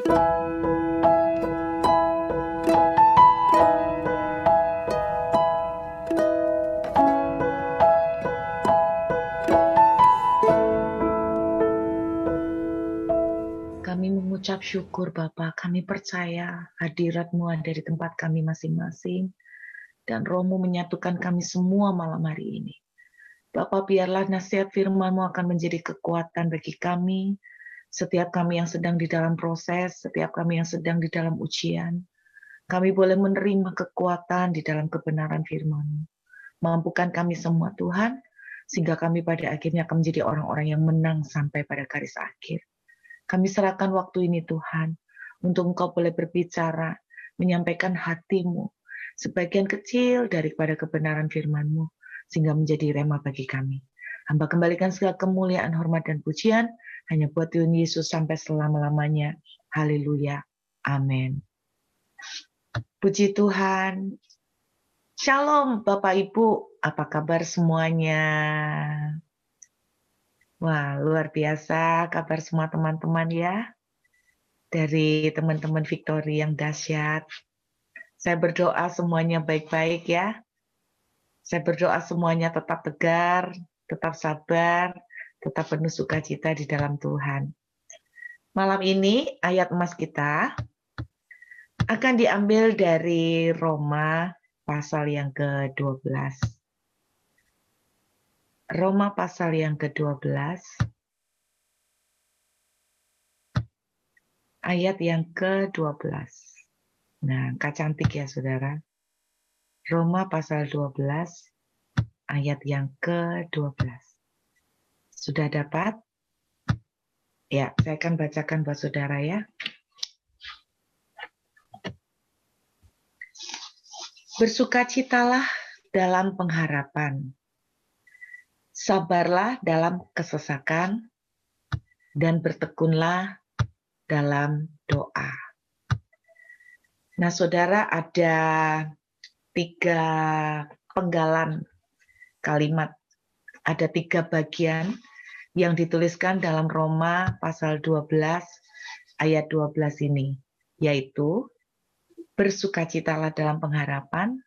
Kami mengucap syukur Bapa, kami percaya hadirat-Mu ada di tempat kami masing-masing, dan Roh-Mu menyatukan kami semua malam hari ini. Bapa, biarlah nasihat firman-Mu akan menjadi kekuatan bagi kami, setiap kami yang sedang di dalam proses, setiap kami yang sedang di dalam ujian. Kami boleh menerima kekuatan di dalam kebenaran firman-Mu. Mampukan kami semua Tuhan, sehingga kami pada akhirnya akan menjadi orang-orang yang menang sampai pada garis akhir. Kami serahkan waktu ini Tuhan, untuk Engkau boleh berbicara, menyampaikan hati-Mu, sebagian kecil daripada kebenaran firman-Mu, sehingga menjadi rema bagi kami. Hamba kembalikan segala kemuliaan, hormat, dan pujian, hanya buat Tuhan Yesus sampai selama-lamanya. Haleluya. Amin. Puji Tuhan. Shalom Bapak Ibu, apa kabar semuanya? Wah, luar biasa kabar semua teman-teman ya. Dari teman-teman Victory yang dahsyat. Saya berdoa semuanya baik-baik ya. Saya berdoa semuanya tetap tegar, tetap sabar, tetap penuh sukacita di dalam Tuhan. Malam ini ayat emas kita akan diambil dari Roma pasal yang ke-12. Roma pasal yang ke-12. Ayat yang ke-12. Nah, angka cantik ya saudara. Roma pasal 12 ayat yang ke-12. Sudah dapat? Ya, saya akan bacakan buat saudara ya. Bersukacitalah dalam pengharapan. Sabarlah dalam kesesakan dan bertekunlah dalam doa. Nah, saudara, ada 3 penggalan kalimat, ada 3 bagian yang dituliskan dalam Roma pasal 12 ayat 12 ini, yaitu bersukacitalah dalam pengharapan,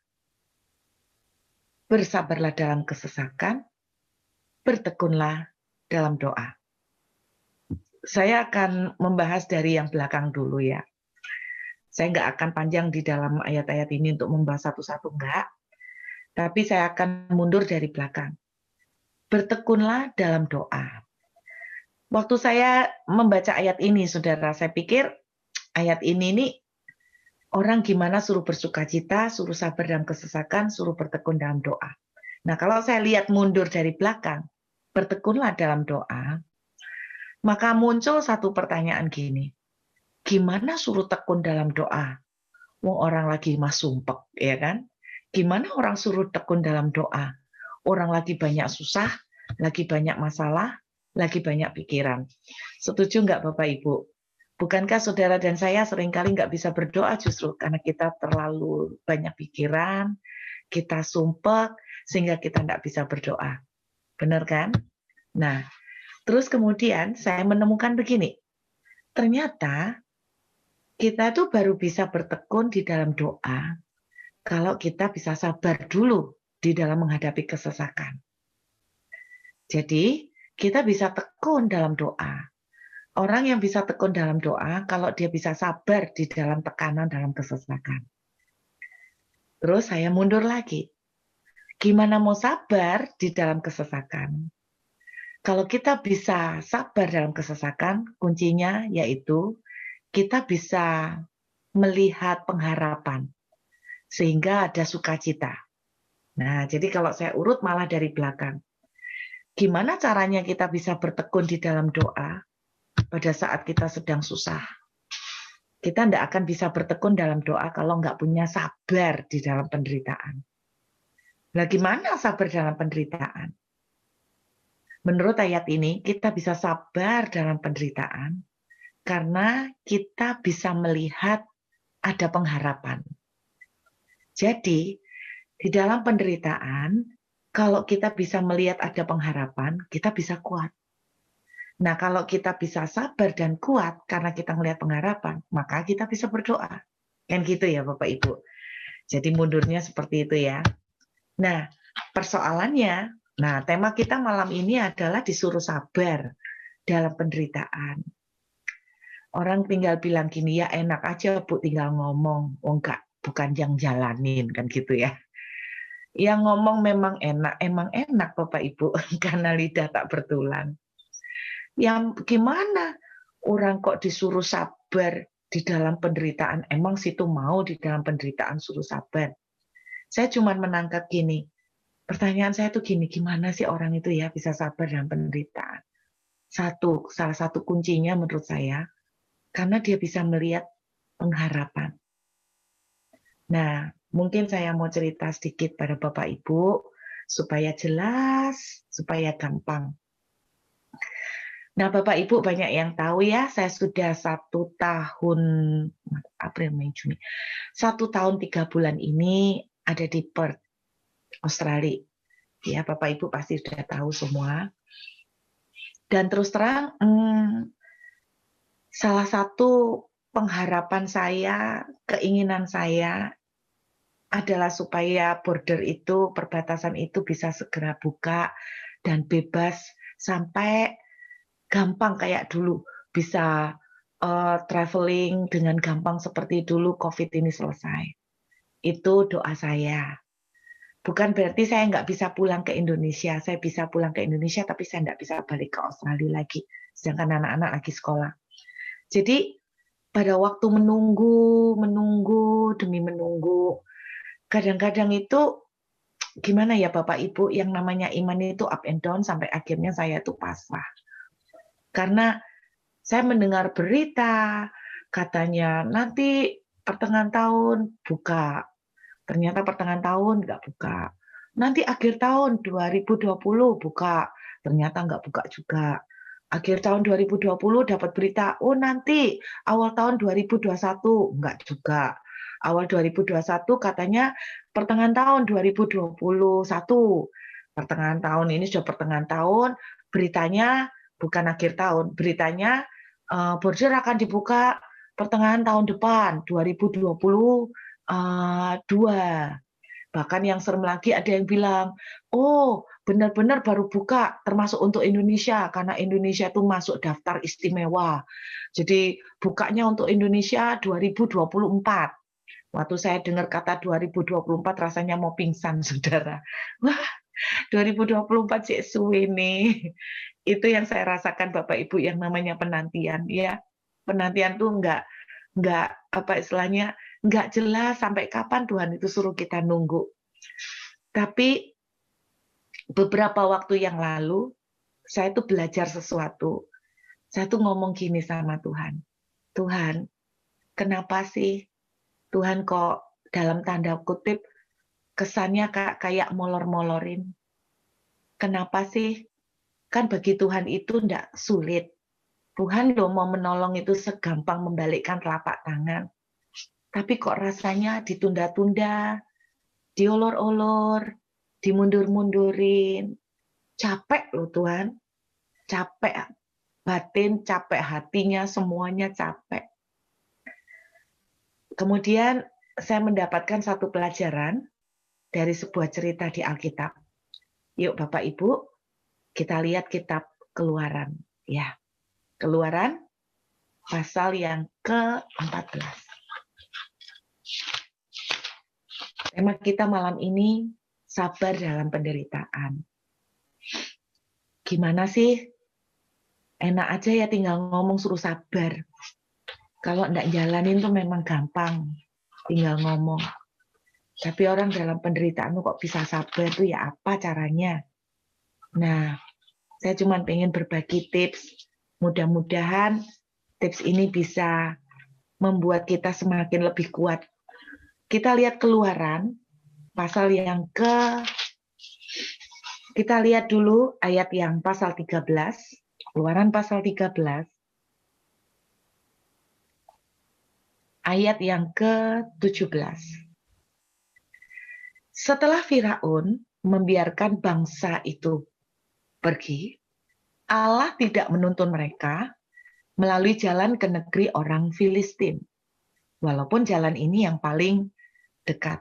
bersabarlah dalam kesesakan, bertekunlah dalam doa. Saya akan membahas dari yang belakang dulu ya. Saya nggak akan panjang di dalam ayat-ayat ini untuk membahas satu-satu, enggak. Tapi saya akan mundur dari belakang. Bertekunlah dalam doa. Waktu saya membaca ayat ini, saudara, saya pikir ayat ini nih, orang gimana suruh bersukacita, suruh sabar dalam kesesakan, suruh bertekun dalam doa. Nah, kalau saya lihat mundur dari belakang, bertekunlah dalam doa, maka muncul satu pertanyaan gini, gimana suruh tekun dalam doa? Wong orang lagi mah sumpek, ya kan? Gimana orang suruh tekun dalam doa? Orang lagi banyak susah, lagi banyak masalah, lagi banyak pikiran. Setuju nggak Bapak Ibu? Bukankah saudara dan saya seringkali nggak bisa berdoa justru karena kita terlalu banyak pikiran, kita sumpek, sehingga kita nggak bisa berdoa. Benar kan? Nah, terus kemudian saya menemukan begini, ternyata kita tuh baru bisa bertekun di dalam doa kalau kita bisa sabar dulu di dalam menghadapi kesesakan. Jadi, kita bisa tekun dalam doa. Orang yang bisa tekun dalam doa kalau dia bisa sabar di dalam tekanan dalam kesesakan. Terus saya mundur lagi. Gimana mau sabar di dalam kesesakan? Kalau kita bisa sabar dalam kesesakan, kuncinya yaitu kita bisa melihat pengharapan, sehingga ada sukacita. Nah, jadi kalau saya urut malah dari belakang. Gimana caranya kita bisa bertekun di dalam doa pada saat kita sedang susah? Kita tidak akan bisa bertekun dalam doa kalau nggak punya sabar di dalam penderitaan. Nah, gimana sabar dalam penderitaan? Menurut ayat ini, kita bisa sabar dalam penderitaan karena kita bisa melihat ada pengharapan. Jadi, di dalam penderitaan, kalau kita bisa melihat ada pengharapan, kita bisa kuat. Nah, kalau kita bisa sabar dan kuat karena kita melihat pengharapan, maka kita bisa berdoa. Kan gitu ya Bapak Ibu. Jadi mundurnya seperti itu ya. Nah, persoalannya, nah tema kita malam ini adalah disuruh sabar dalam penderitaan. Orang tinggal bilang gini, ya enak aja Bu tinggal ngomong. Oh enggak, bukan yang jalanin kan gitu ya. Yang ngomong memang enak Bapak Ibu, karena lidah tak bertulang. Yang gimana? Orang kok disuruh sabar di dalam penderitaan. Emang situ mau di dalam penderitaan suruh sabar? Saya cuma menangkap gini, pertanyaan saya tuh gini, gimana sih orang itu ya bisa sabar dalam penderitaan? Salah satu kuncinya menurut saya, karena dia bisa melihat pengharapan. Nah, mungkin saya mau cerita sedikit pada Bapak Ibu, supaya jelas, supaya gampang. Nah, Bapak Ibu banyak yang tahu ya, saya sudah 1 tahun, April, Mei, Juni, 1 tahun 3 bulan ini ada di Perth, Australia. Ya, Bapak Ibu pasti sudah tahu semua. Dan terus terang, salah satu pengharapan saya, keinginan saya adalah supaya border itu, perbatasan itu bisa segera buka dan bebas sampai gampang kayak dulu, bisa traveling dengan gampang seperti dulu COVID ini selesai. Itu doa saya. Bukan berarti saya nggak bisa pulang ke Indonesia. Saya bisa pulang ke Indonesia, tapi saya nggak bisa balik ke Australia lagi. Sedangkan anak-anak lagi sekolah. Jadi pada waktu menunggu demi menunggu, kadang-kadang itu gimana ya Bapak Ibu, yang namanya iman itu up and down sampai akhirnya saya tuh pasrah. Karena saya mendengar berita katanya nanti pertengahan tahun buka. Ternyata pertengahan tahun nggak buka. Nanti akhir tahun 2020 buka. Ternyata nggak buka juga. Akhir tahun 2020 dapat berita, oh nanti awal tahun 2021, enggak juga. Awal 2021 katanya pertengahan tahun 2021. Pertengahan tahun ini sudah pertengahan tahun, beritanya bukan akhir tahun, beritanya border akan dibuka pertengahan tahun depan, 2022. Bahkan yang serem lagi ada yang bilang, oh benar-benar baru buka termasuk untuk Indonesia karena Indonesia itu masuk daftar istimewa. Jadi bukanya untuk Indonesia 2024. Waktu saya dengar kata 2024 rasanya mau pingsan saudara. Wah 2024 sih suwe nih. Itu yang saya rasakan Bapak Ibu yang namanya penantian ya. Penantian tuh nggak apa istilahnya nggak jelas sampai kapan Tuhan itu suruh kita nunggu. Tapi beberapa waktu yang lalu saya tuh belajar sesuatu. Saya tuh ngomong gini sama Tuhan. Tuhan, kenapa sih Tuhan kok dalam tanda kutip kesannya kayak molor-molorin? Kenapa sih? Kan bagi Tuhan itu enggak sulit. Tuhan loh mau menolong itu segampang membalikkan telapak tangan. Tapi kok rasanya ditunda-tunda, diolor-olor, dimundur-mundurin. Capek loh Tuhan, capek batin, capek hatinya, semuanya capek. Kemudian saya mendapatkan satu pelajaran dari sebuah cerita di Alkitab. Yuk Bapak Ibu, kita lihat kitab Keluaran. Ya, Keluaran pasal yang ke-14. Tema kita malam ini, sabar dalam penderitaan. Gimana sih? Enak aja ya tinggal ngomong suruh sabar. Kalau enggak jalanin tuh memang gampang, tinggal ngomong. Tapi orang dalam penderitaan tuh kok bisa sabar tuh ya apa caranya? Nah, saya cuma pengen berbagi tips. Mudah-mudahan tips ini bisa membuat kita semakin lebih kuat. Kita lihat Keluaran pasal yang kita lihat dulu ayat yang pasal 13. Keluaran pasal 13. Ayat yang ke-17. Setelah Firaun membiarkan bangsa itu pergi, Allah tidak menuntun mereka melalui jalan ke negeri orang Filistin. Walaupun jalan ini yang paling dekat.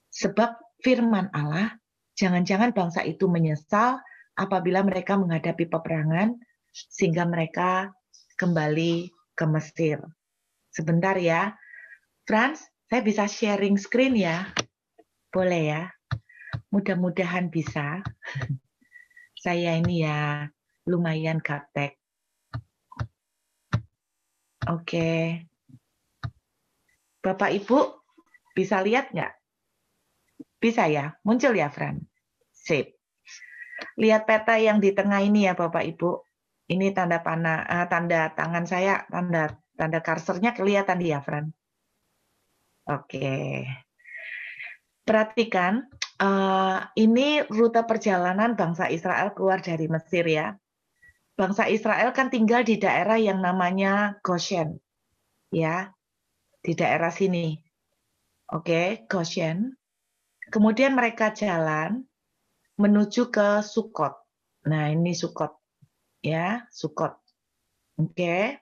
Sebab firman Allah, jangan-jangan bangsa itu menyesal apabila mereka menghadapi peperangan, sehingga mereka kembali ke Mesir. Sebentar ya, Franz, saya bisa sharing screen ya? Boleh ya? Mudah-mudahan bisa. Saya ini ya lumayan gaptek. Oke. Bapak Ibu bisa lihat nggak? Bisa ya? Muncul ya, Fran? Sip. Lihat peta yang di tengah ini ya, Bapak Ibu. Ini tanda panah, tanda tangan saya, tanda kursornya kelihatan ya, Fran? Oke. Perhatikan, ini rute perjalanan bangsa Israel keluar dari Mesir ya. Bangsa Israel kan tinggal di daerah yang namanya Goshen, ya, di daerah sini. Oke, Goshen. Kemudian mereka jalan menuju ke Sukot. Nah, ini Sukot, ya, Sukot. Oke.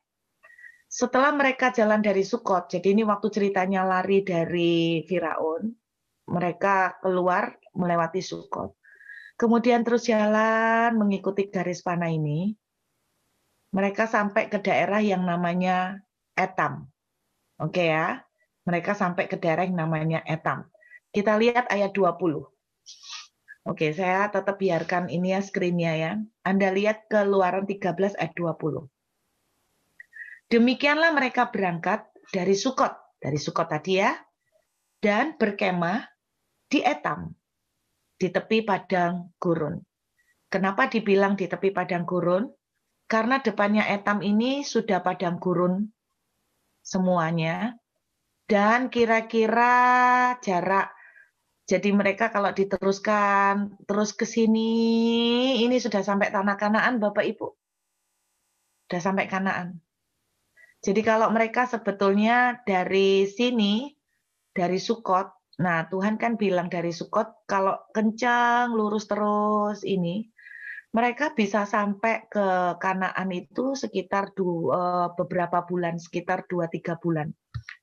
Setelah mereka jalan dari Sukot, jadi ini waktu ceritanya lari dari Firaun, mereka keluar melewati Sukot. Kemudian terus jalan mengikuti garis panah ini, mereka sampai ke daerah yang namanya Etam. Oke ya, mereka sampai ke daerah yang namanya Etam. Kita lihat ayat 20. Oke, saya tetap biarkan ini ya screen-nya ya. Anda lihat Keluaran 13 ayat 20. Demikianlah mereka berangkat dari Sukot tadi ya, dan berkemah di Etam, di tepi padang gurun. Kenapa dibilang di tepi padang gurun? Karena depannya Etam ini sudah padang gurun semuanya, dan kira-kira jarak, jadi mereka kalau diteruskan terus ke sini, ini sudah sampai tanah Kanaan, Bapak Ibu. Sudah sampai Kanaan. Jadi kalau mereka sebetulnya dari sini, dari Sukot, nah Tuhan kan bilang dari Sukot, kalau kencang, lurus terus ini, mereka bisa sampai ke Kanaan itu sekitar beberapa bulan, sekitar 2-3 bulan.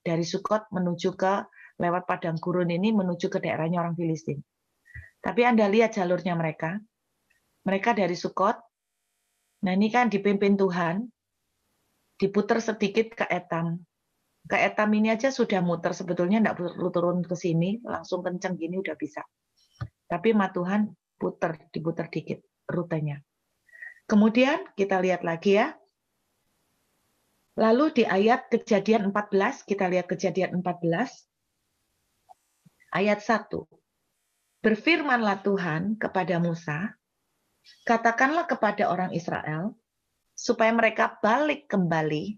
Dari Sukot menuju ke, lewat padang gurun ini menuju ke daerahnya orang Filistin. Tapi Anda lihat jalurnya mereka. Mereka dari Sukot, nah ini kan dipimpin Tuhan, diputar sedikit ke Etam. Ke Etam ini aja sudah muter, sebetulnya enggak perlu turun ke sini, langsung kenceng gini udah bisa. Tapi sama Tuhan diputar dikit rutenya. Kemudian kita lihat lagi ya. Lalu di ayat Kejadian 14, kita lihat Kejadian 14, ayat 1. Berfirmanlah Tuhan kepada Musa, katakanlah kepada orang Israel, supaya mereka balik kembali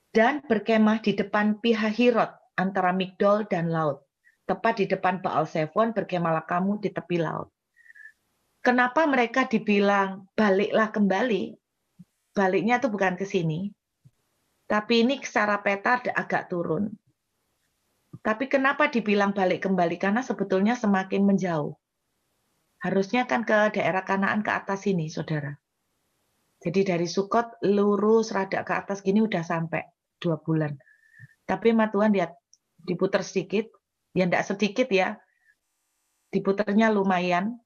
dan berkemah di depan Pihahirot antara Migdol dan laut. Tepat di depan Baal Zephon, berkemahlah kamu di tepi laut. Kenapa mereka dibilang baliklah kembali? Baliknya itu bukan ke sini, tapi ini secara peta agak turun. Tapi kenapa dibilang balik kembali? Karena sebetulnya semakin menjauh. Harusnya kan ke daerah Kanaan ke atas sini, saudara. Jadi dari Sukot lurus rada ke atas gini udah sampai 2 bulan. Tapi sama Tuhan lihat diputar sedikit, ya enggak sedikit ya, diputarnya lumayan,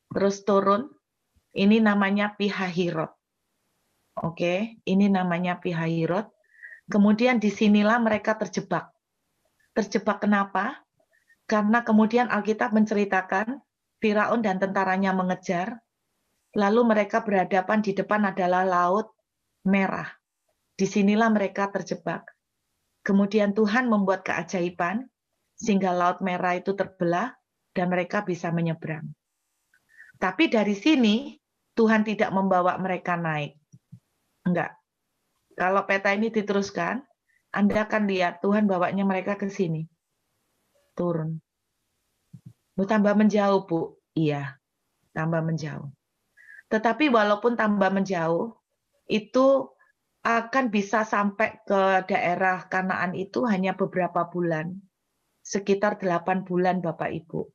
terus turun, ini namanya Pihahirot. Oke, ini namanya Pihahirot. Kemudian disinilah mereka terjebak. Terjebak kenapa? Karena kemudian Alkitab menceritakan Firaun dan tentaranya mengejar, lalu mereka berhadapan di depan adalah Laut Merah. Disinilah mereka terjebak. Kemudian Tuhan membuat keajaiban, sehingga Laut Merah itu terbelah, dan mereka bisa menyeberang. Tapi dari sini, Tuhan tidak membawa mereka naik. Enggak. Kalau peta ini diteruskan, Anda akan lihat Tuhan bawanya mereka ke sini. Turun. Tambah menjauh, Bu. Iya, tambah menjauh. Tetapi walaupun tambah menjauh, itu akan bisa sampai ke daerah Kanaan itu hanya beberapa bulan. Sekitar 8 bulan, Bapak Ibu.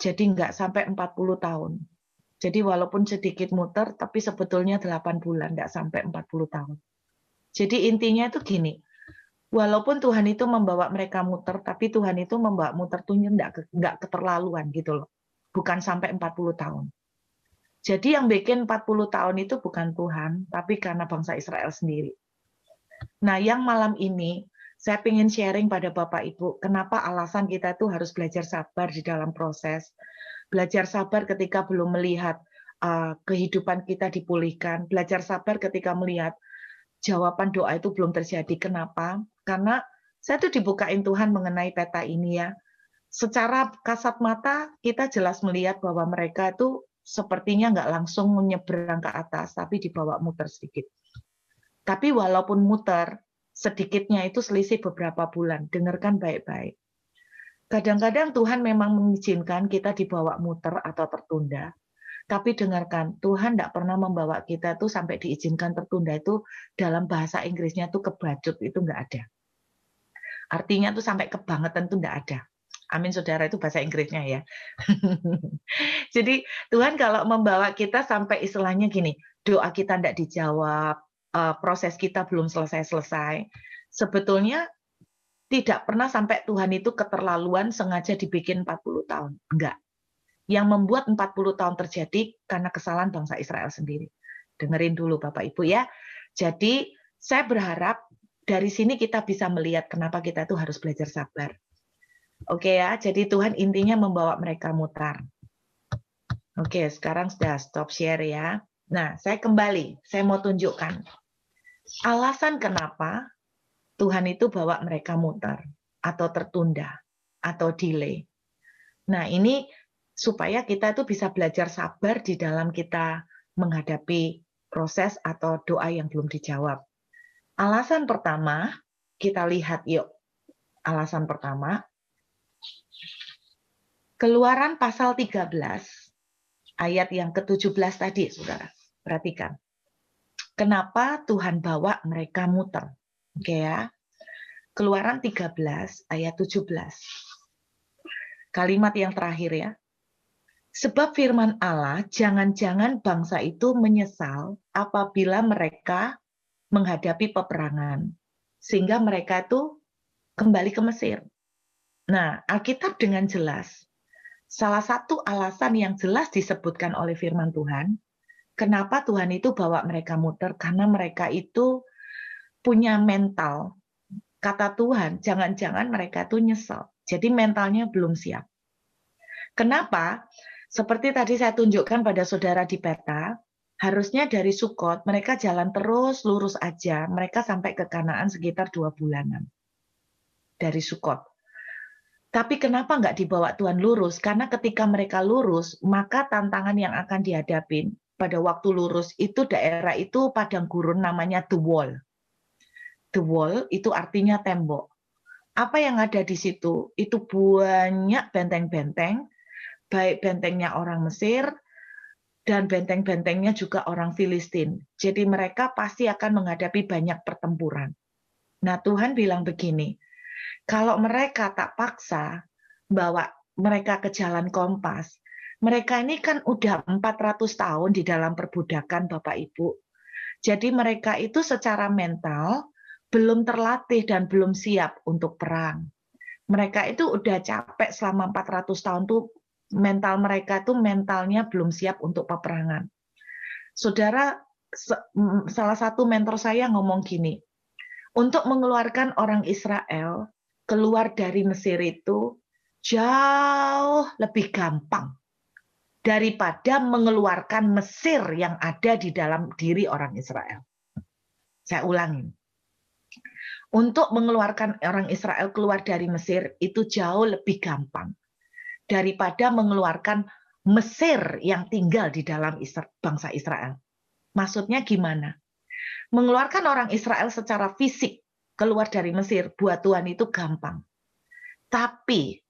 Jadi enggak sampai 40 tahun. Jadi walaupun sedikit muter, tapi sebetulnya 8 bulan, tidak sampai 40 tahun. Jadi intinya itu gini, walaupun Tuhan itu membawa mereka muter, tapi Tuhan itu membawa muter tuh nggak keterlaluan gitu loh. Bukan sampai 40 tahun. Jadi yang bikin 40 tahun itu bukan Tuhan, tapi karena bangsa Israel sendiri. Nah, yang malam ini saya ingin sharing pada Bapak Ibu, kenapa alasan kita itu harus belajar sabar di dalam proses. Belajar sabar ketika belum melihat kehidupan kita dipulihkan. Belajar sabar ketika melihat jawaban doa itu belum terjadi. Kenapa? Karena saya tuh dibukain Tuhan mengenai peta ini ya. Secara kasat mata kita jelas melihat bahwa mereka itu sepertinya nggak langsung menyeberang ke atas, tapi dibawa muter sedikit. Tapi walaupun muter, sedikitnya itu selisih beberapa bulan. Dengarkan baik-baik. Kadang-kadang Tuhan memang mengizinkan kita dibawa muter atau tertunda. Tapi dengarkan, Tuhan tidak pernah membawa kita tuh sampai diizinkan tertunda itu dalam bahasa Inggrisnya tuh kebajut, itu nggak ada. Artinya tuh sampai kebangetan tuh nggak ada. Amin saudara, itu bahasa Inggrisnya ya. Jadi Tuhan kalau membawa kita sampai istilahnya gini, doa kita tidak dijawab, proses kita belum selesai-selesai, sebetulnya tidak pernah sampai Tuhan itu keterlaluan sengaja dibikin 40 tahun. Enggak. Yang membuat 40 tahun terjadi karena kesalahan bangsa Israel sendiri. Dengerin dulu Bapak Ibu ya. Jadi saya berharap dari sini kita bisa melihat kenapa kita itu harus belajar sabar. Oke ya, jadi Tuhan intinya membawa mereka mutar. Oke, sekarang sudah stop share ya. Nah, saya kembali, saya mau tunjukkan alasan kenapa Tuhan itu bawa mereka muter, atau tertunda, atau delay. Nah, ini supaya kita itu bisa belajar sabar di dalam kita menghadapi proses atau doa yang belum dijawab. Alasan pertama, kita lihat yuk. Alasan pertama, Keluaran pasal 13, ayat yang ke-17 tadi, saudara. Perhatikan. Kenapa Tuhan bawa mereka muter? Oke ya. Keluaran 13 ayat 17. Kalimat yang terakhir ya. Sebab firman Allah, jangan-jangan bangsa itu menyesal apabila mereka menghadapi peperangan. Sehingga mereka itu kembali ke Mesir. Nah, Alkitab dengan jelas, salah satu alasan yang jelas disebutkan oleh firman Tuhan, kenapa Tuhan itu bawa mereka muter, karena mereka itu punya mental. Kata Tuhan, jangan-jangan mereka itu nyesel. Jadi mentalnya belum siap. Kenapa? Seperti tadi saya tunjukkan pada saudara di peta, harusnya dari Sukot mereka jalan terus lurus aja, mereka sampai ke Kanaan sekitar 2 bulanan dari Sukot. Tapi kenapa nggak dibawa Tuhan lurus? Karena ketika mereka lurus, maka tantangan yang akan dihadapin pada waktu lurus itu daerah itu padang gurun namanya The Wall. The Wall itu artinya tembok. Apa yang ada di situ? Itu banyak benteng-benteng, baik bentengnya orang Mesir, dan benteng-bentengnya juga orang Filistin. Jadi mereka pasti akan menghadapi banyak pertempuran. Nah, Tuhan bilang begini, kalau mereka tak paksa bawa mereka ke jalan kompas, mereka ini kan udah 400 tahun di dalam perbudakan Bapak Ibu. Jadi mereka itu secara mental belum terlatih dan belum siap untuk perang. Mereka itu udah capek selama 400 tahun tuh, mental mereka tuh mentalnya belum siap untuk peperangan. Saudara, salah satu mentor saya ngomong gini, untuk mengeluarkan orang Israel keluar dari Mesir itu jauh lebih gampang daripada mengeluarkan Mesir yang ada di dalam diri orang Israel. Saya ulangin. Untuk mengeluarkan orang Israel keluar dari Mesir itu jauh lebih gampang daripada mengeluarkan Mesir yang tinggal di dalam bangsa Israel. Maksudnya gimana? Mengeluarkan orang Israel secara fisik keluar dari Mesir buat Tuhan itu gampang. Tapi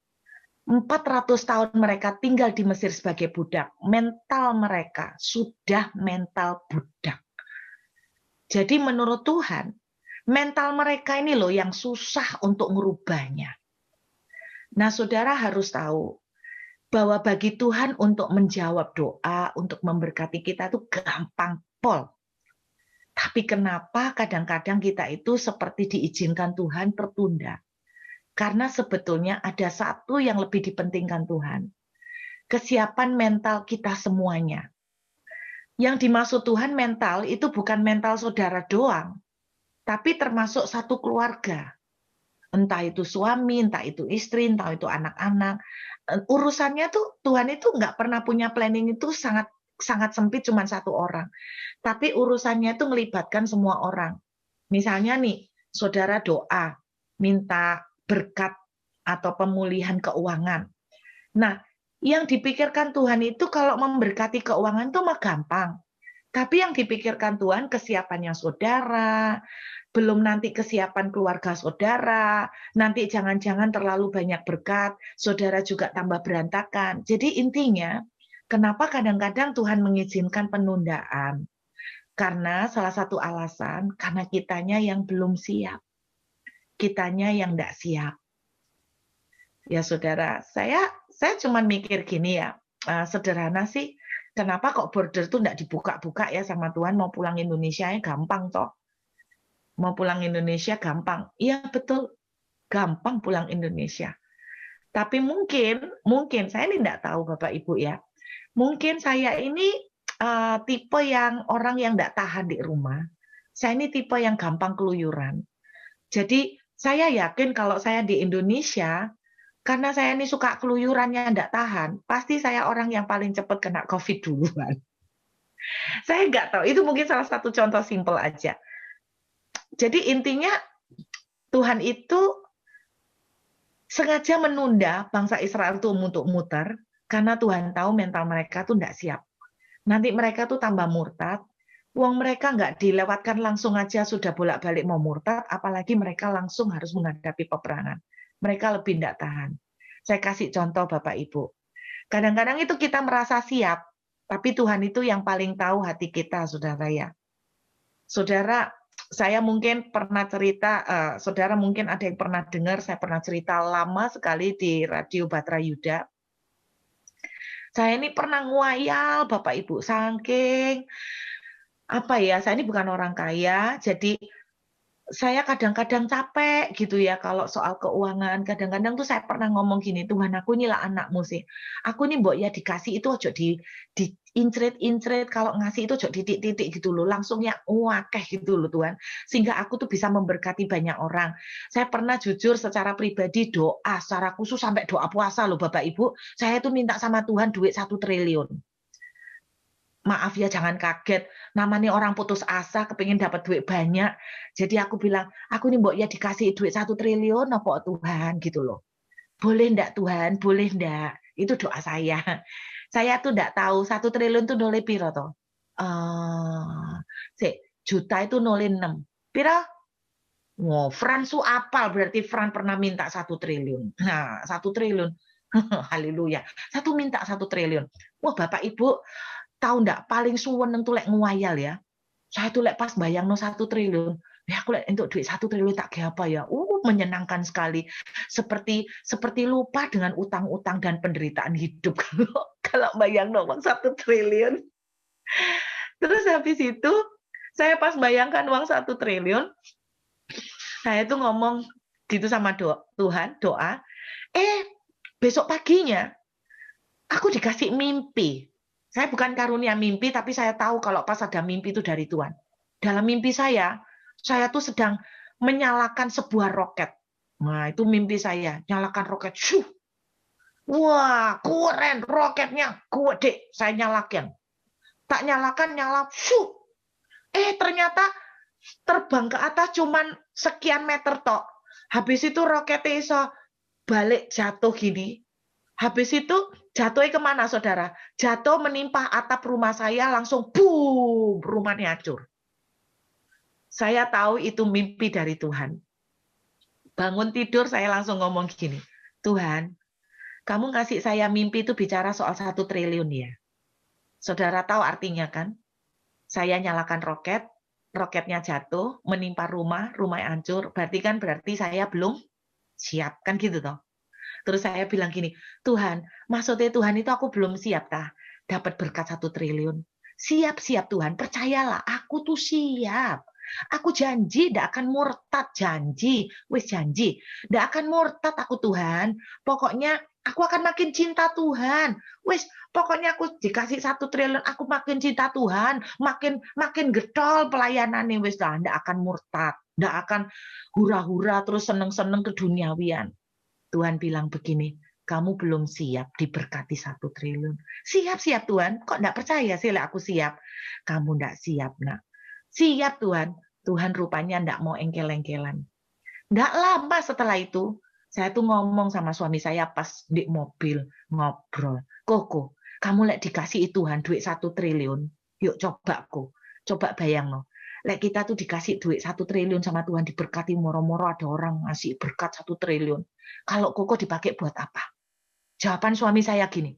400 tahun mereka tinggal di Mesir sebagai budak, mental mereka sudah mental budak. Jadi menurut Tuhan, mental mereka ini loh yang susah untuk merubahnya. Nah, saudara harus tahu, bahwa bagi Tuhan untuk menjawab doa, untuk memberkati kita itu gampang pol. Tapi kenapa kadang-kadang kita itu seperti diizinkan Tuhan tertunda? Karena sebetulnya ada satu yang lebih dipentingkan Tuhan. Kesiapan mental kita semuanya. Yang dimaksud Tuhan mental itu bukan mental saudara doang, tapi termasuk satu keluarga. Entah itu suami, entah itu istri, entah itu anak-anak. Urusannya tuh Tuhan itu nggak pernah punya planning itu sangat sangat sempit cuma satu orang. Tapi urusannya itu melibatkan semua orang. Misalnya nih, saudara doa, minta berkat atau pemulihan keuangan. Nah, yang dipikirkan Tuhan itu kalau memberkati keuangan itu mah gampang. Tapi yang dipikirkan Tuhan kesiapannya saudara, belum nanti kesiapan keluarga saudara, nanti jangan-jangan terlalu banyak berkat, saudara juga tambah berantakan. Jadi intinya, kenapa kadang-kadang Tuhan mengizinkan penundaan? Karena salah satu alasan, karena kitanya yang belum siap. Kitanya yang tidak siap. Ya saudara, saya cuma mikir gini ya, sederhana sih, kenapa kok border tuh tidak dibuka-buka ya sama Tuhan, mau pulang Indonesia ya gampang toh. Mau pulang Indonesia gampang. Iya betul, gampang pulang Indonesia. Tapi mungkin saya ini tidak tahu Bapak Ibu ya. Mungkin saya ini tipe yang orang yang tidak tahan di rumah. Saya ini tipe yang gampang keluyuran. Jadi saya yakin kalau saya di Indonesia, karena saya ini suka keluyurannya tidak tahan, pasti saya orang yang paling cepat kena COVID duluan. Saya nggak tahu, itu mungkin salah satu contoh simpel aja. Jadi intinya Tuhan itu sengaja menunda bangsa Israel itu untuk muter, karena Tuhan tahu mental mereka tuh tidak siap. Nanti mereka tuh tambah murtad, uang mereka nggak dilewatkan langsung aja sudah bolak-balik mau murtad, apalagi mereka langsung harus menghadapi peperangan. Mereka lebih tidak tahan. Saya kasih contoh Bapak Ibu. Kadang-kadang itu kita merasa siap, tapi Tuhan itu yang paling tahu hati kita, saudara ya. Saudara, saya mungkin pernah cerita, saudara mungkin ada yang pernah dengar, saya pernah cerita lama sekali di Radio Batra Yuda. Saya ini pernah nguayal Bapak Ibu, saking apa ya, saya ini bukan orang kaya, jadi saya kadang-kadang capek gitu ya kalau soal keuangan. Kadang-kadang tuh saya pernah ngomong gini, Tuhan aku inilah anakmu sih. Aku nih mbok ya dikasih itu ojo di incret-incret, kalau ngasih itu ojo titik-titik gitu loh. Langsung ya wakeh gitu loh Tuhan. Sehingga aku tuh bisa memberkati banyak orang. Saya pernah jujur secara pribadi doa secara khusus sampai doa puasa loh Bapak Ibu. Saya tuh minta sama Tuhan duit 1 triliun. Maaf ya jangan kaget, namanya orang putus asa kepingin dapat duit banyak, jadi aku bilang, aku nih mbok ya dikasih duit 1 triliun apa Tuhan gitu loh. Boleh ndak Tuhan, boleh ndak? Itu doa saya. Saya tuh ndak tahu 1 triliun tuh noleh piro toh? Juta itu noleh 6. Piro? Wow, Fran su apal berarti Fran pernah minta 1 triliun. Nah, 1 triliun. Haleluya. Minta 1 triliun. Wah, Bapak Ibu, tahu ndak paling suweneng tuh lek nguayal ya. Saya tuh lek pas bayangno 1 triliun, ya aku lek entuk duit 1 triliun tak ge apa ya. Menyenangkan sekali. Seperti lupa dengan utang-utang dan penderitaan hidup kalau bayangno uang 1 triliun. Terus habis itu saya pas bayangkan uang 1 triliun, saya tuh ngomong gitu sama Tuhan, doa, besok paginya aku dikasih mimpi. Saya bukan karunia mimpi, tapi saya tahu kalau pas ada mimpi itu dari Tuhan. Dalam mimpi saya tuh sedang menyalakan sebuah roket. Nah, itu mimpi saya, nyalakan roket. Shuh. Wah, keren roketnya, gede. Saya nyalakan. Tak nyalakan, nyala. Shuh. Ternyata terbang ke atas cuman sekian meter tok. Habis itu roketnya iso balik jatuh gini. Habis itu jatuhnya kemana saudara? Jatuh menimpa atap rumah saya langsung boom, rumahnya hancur. Saya tahu itu mimpi dari Tuhan. Bangun tidur saya langsung ngomong gini, Tuhan, kamu ngasih saya mimpi itu bicara soal 1 triliun ya. Saudara tahu artinya kan? Saya nyalakan roket, roketnya jatuh, menimpa rumah, rumahnya hancur, berarti saya belum siap, kan gitu toh. Terus saya bilang gini, Tuhan, maksudnya Tuhan itu aku belum siap tah dapat berkat 1 triliun. Siap-siap Tuhan, percayalah, aku tuh siap. Aku janji tidak akan murtad, janji, wis janji, tidak akan murtad aku Tuhan. Pokoknya aku akan makin cinta Tuhan. Wis, pokoknya aku dikasih 1 triliun, aku makin cinta Tuhan, makin makin getol pelayanannya wis lah, tidak akan murtad, tidak akan hura-hura terus seneng-seneng keduniawian. Tuhan bilang begini, kamu belum siap diberkati 1 triliun. Siap-siap Tuhan, kok enggak percaya sih lah aku siap? Kamu enggak siap, nak. Siap Tuhan. Tuhan rupanya enggak mau engkel-engkelan. Enggak lama setelah itu, saya tuh ngomong sama suami saya pas di mobil, ngobrol. Koko, kamu lek dikasih Tuhan duit 1 triliun, yuk coba ko. Coba bayang no. Lek kita tuh dikasih duit 1 triliun sama Tuhan, diberkati moro-moro ada orang ngasih berkat 1 triliun. Kalau Koko dipakai buat apa? Jawaban suami saya gini,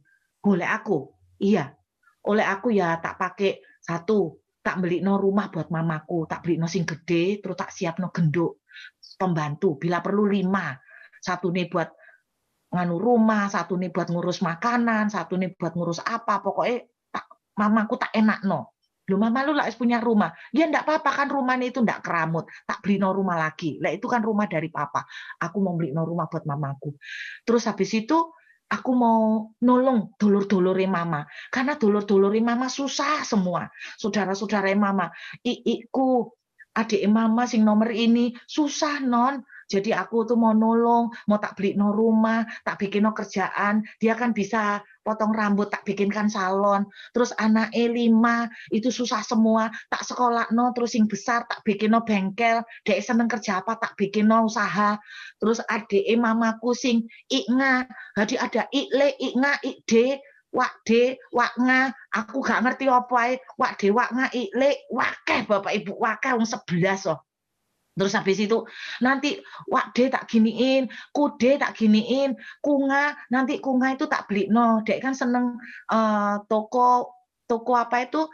oleh aku, iya. Oleh aku ya tak pakai 1, tak beli no rumah buat mamaku, tak beli no sing gede, terus tak siap no genduk pembantu, bila perlu 5. 1 nih buat nganu rumah, 1 nih buat ngurus makanan, 1 nih buat ngurus apa, pokoknya mamaku tak enak no. Loh mama lu lah punya rumah. Ya enggak apa-apa kan rumahnya itu enggak keramut. Tak beli no rumah lagi. Lah itu kan rumah dari papa. Aku mau beli no rumah buat mamaku. Terus habis itu aku mau nolong dulur-dulure mama. Karena dulur-dulure mama susah semua. Saudara-saudara mama. Iiku, adik mama sing nomor ini susah non. Jadi aku tuh mau nolong, mau tak beli no rumah, tak bikin no kerjaan. Dia kan bisa potong rambut, tak bikinkan salon. Terus anak 5 itu susah semua, tak sekolah no. Terus yang besar tak bikin no bengkel. Dia seneng kerja apa tak bikin no usaha. Terus adik mamaku sing iknga, jadi ada ikle, iknga, ikde. Wakde, waknga, aku gak ngerti apa wakde, waknga, ikle, wakeh bapak ibu, wakeh 11 oh. Terus habis itu nanti wakde tak giniin, kude tak giniin, kunga, nanti kunga itu tak beli no. Dek kan seneng toko apa itu